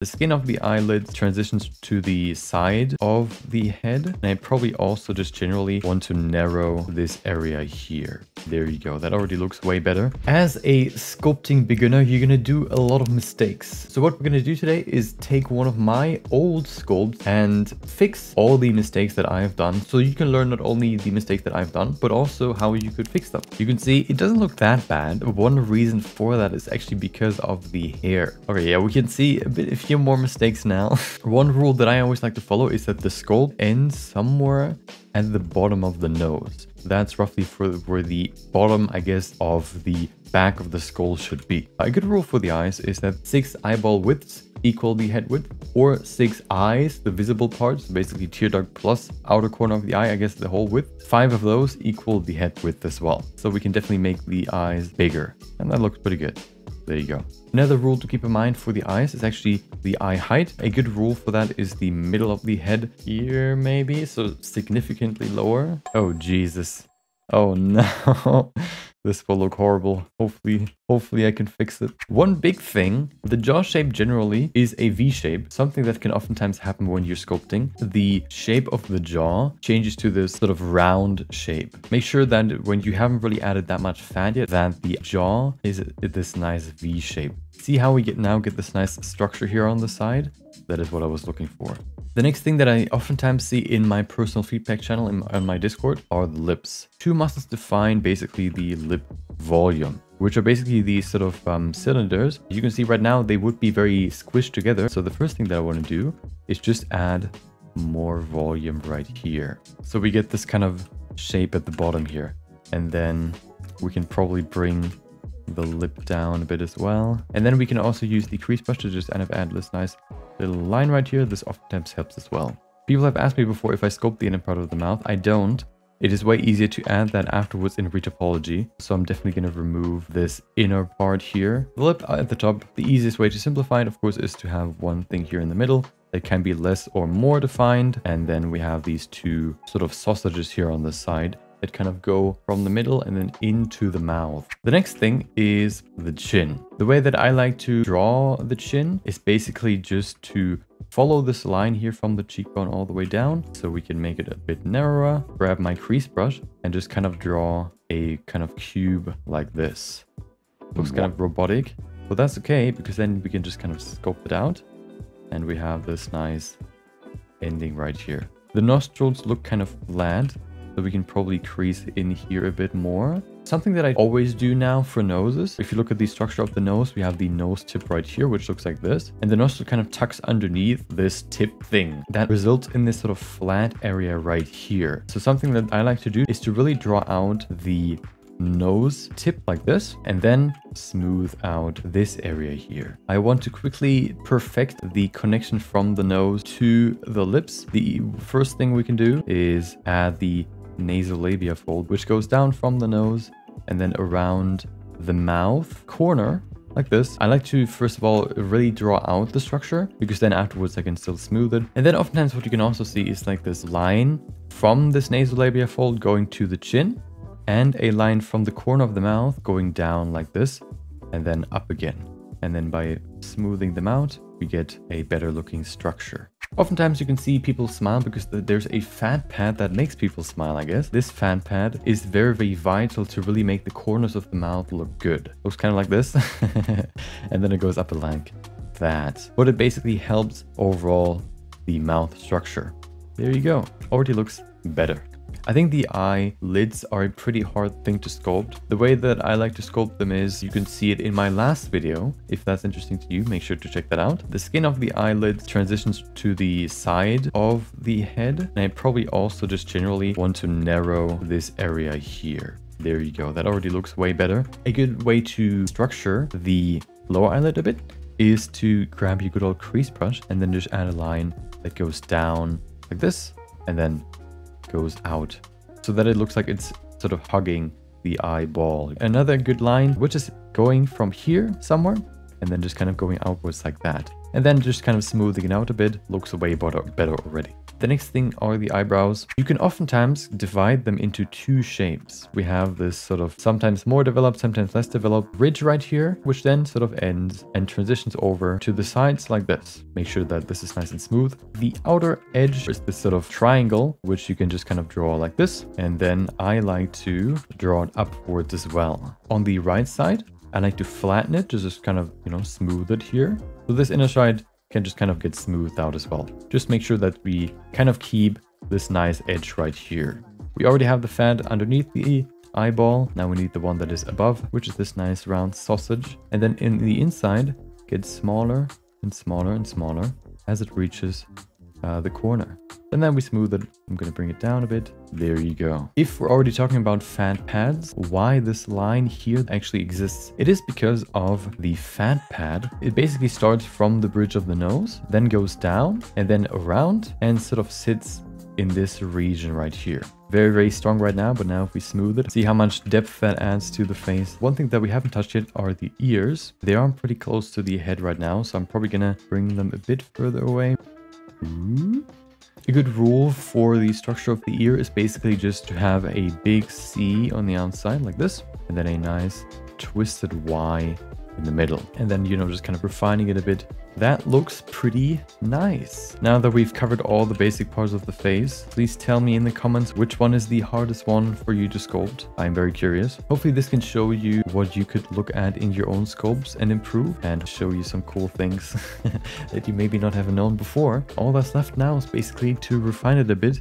The skin of the eyelid transitions to the side of the head. And I probably also just generally want to narrow this area here. There you go. That already looks way better. As a sculpting beginner, you're going to do a lot of mistakes. So what we're going to do today is take one of my old sculpts and fix all the mistakes that I have done. So you can learn not only the mistakes that I've done, but also how you could fix them. You can see it doesn't look that bad. One reason for that is actually because of the hair. Okay, yeah, we can see a few more mistakes now. One rule that I always like to follow is that the sculpt ends somewhere at the bottom of the nose. That's roughly where the bottom, I guess, of the back of the skull should be. A good rule for the eyes is that 6 eyeball widths equal the head width, or 6 eyes, the visible parts, basically tear duct plus outer corner of the eye, I guess the whole width. 5 of those equal the head width as well. So we can definitely make the eyes bigger, and that looks pretty good. There you go. Another rule to keep in mind for the eyes is actually the eye height. A good rule for that is the middle of the head here, maybe, so significantly lower. Oh, Jesus. Oh, no. This will look horrible. Hopefully I can fix it. One big thing, the jaw shape generally is a V shape, something that can oftentimes happen when you're sculpting. The shape of the jaw changes to this sort of round shape. Make sure that when you haven't really added that much fat yet, that the jaw is this nice V shape. See how we now get this nice structure here on the side? That is what I was looking for. The next thing that I oftentimes see in my personal feedback channel on my Discord are the lips. 2 muscles define basically the lip volume, which are basically these sort of cylinders. You can see right now they would be very squished together. So the first thing that I want to do is just add more volume right here. So we get this kind of shape at the bottom here. And then we can probably bring the lip down a bit as well. And then we can also use the crease brush to just kind of add this nice little line right here. This oftentimes helps as well. People have asked me before if I sculpt the inner part of the mouth. I don't. It is way easier to add that afterwards in retopology. So I'm definitely going to remove this inner part here. The lip at the top, the easiest way to simplify it, of course, is to have one thing here in the middle. It can be less or more defined. And then we have these 2 sort of sausages here on the side that kind of go from the middle and then into the mouth. The next thing is the chin. The way that I like to draw the chin is basically just to follow this line here from the cheekbone all the way down. So we can make it a bit narrower. Grab my crease brush and just kind of draw a kind of cube like this. Looks kind of robotic, but that's okay because then we can just kind of sculpt it out. And we have this nice ending right here. The nostrils look kind of flat. So we can probably crease in here a bit more. Something that I always do now for noses. If you look at the structure of the nose, we have the nose tip right here, which looks like this. And the nostril kind of tucks underneath this tip thing. That results in this sort of flat area right here. So something that I like to do is to really draw out the nose tip like this and then smooth out this area here. I want to quickly perfect the connection from the nose to the lips. The first thing we can do is add the nasolabial fold, which goes down from the nose and then around the mouth corner like this. I like to first of all really draw out the structure because then afterwards I can still smooth it. And then oftentimes what you can also see is like this line from this nasolabial fold going to the chin and a line from the corner of the mouth going down like this and then up again. And then by smoothing them out, we get a better looking structure. Oftentimes you can see people smile because there's a fat pad that makes people smile, I guess. This fat pad is very, very vital to really make the corners of the mouth look good. Looks kind of like this. And then it goes up like that. But it basically helps overall the mouth structure. There you go. Already looks better. I think the eyelids are a pretty hard thing to sculpt. The way that I like to sculpt them is, you can see it in my last video. If that's interesting to you, make sure to check that out. The skin of the eyelid transitions to the side of the head. And I probably also just generally want to narrow this area here. There you go. That already looks way better. A good way to structure the lower eyelid a bit is to grab your good old crease brush and then just add a line that goes down like this and then goes out so that it looks like it's sort of hugging the eyeball. Another good line, which is going from here somewhere and then just kind of going outwards like that. And then just kind of smoothing it out a bit, looks way better already. The next thing are the eyebrows. You can oftentimes divide them into two shapes. We have this sort of sometimes more developed, sometimes less developed ridge right here, which then sort of ends and transitions over to the sides like this. Make sure that this is nice and smooth. The outer edge is this sort of triangle, which you can just kind of draw like this. And then I like to draw it upwards as well. On the right side, I like to flatten it, just kind of, you know, smooth it here. So this inner side can just kind of get smoothed out as well. Just make sure that we kind of keep this nice edge right here. We already have the fat underneath the eyeball. Now we need the one that is above, which is this nice round sausage. And then in the inside, gets smaller and smaller and smaller as it reaches the corner. And then we smooth it. I'm going to bring it down a bit. There you go. If we're already talking about fat pads, why this line here actually exists, it is because of the fat pad. It basically starts from the bridge of the nose, then goes down and then around and sort of sits in this region right here. Very, very strong right now, but now if we smooth it, see how much depth that adds to the face. One thing that we haven't touched yet are the ears. They are pretty close to the head right now, so I'm probably gonna bring them a bit further away. A good rule for the structure of the ear is basically just to have a big C on the outside like this, and then a nice twisted Y in the middle. And then, you know, just kind of refining it a bit. That looks pretty nice. Now that we've covered all the basic parts of the face, please tell me in the comments which one is the hardest one for you to sculpt. I'm very curious. Hopefully this can show you what you could look at in your own sculpts and improve, and show you some cool things that you maybe not have known before. All that's left now is basically to refine it a bit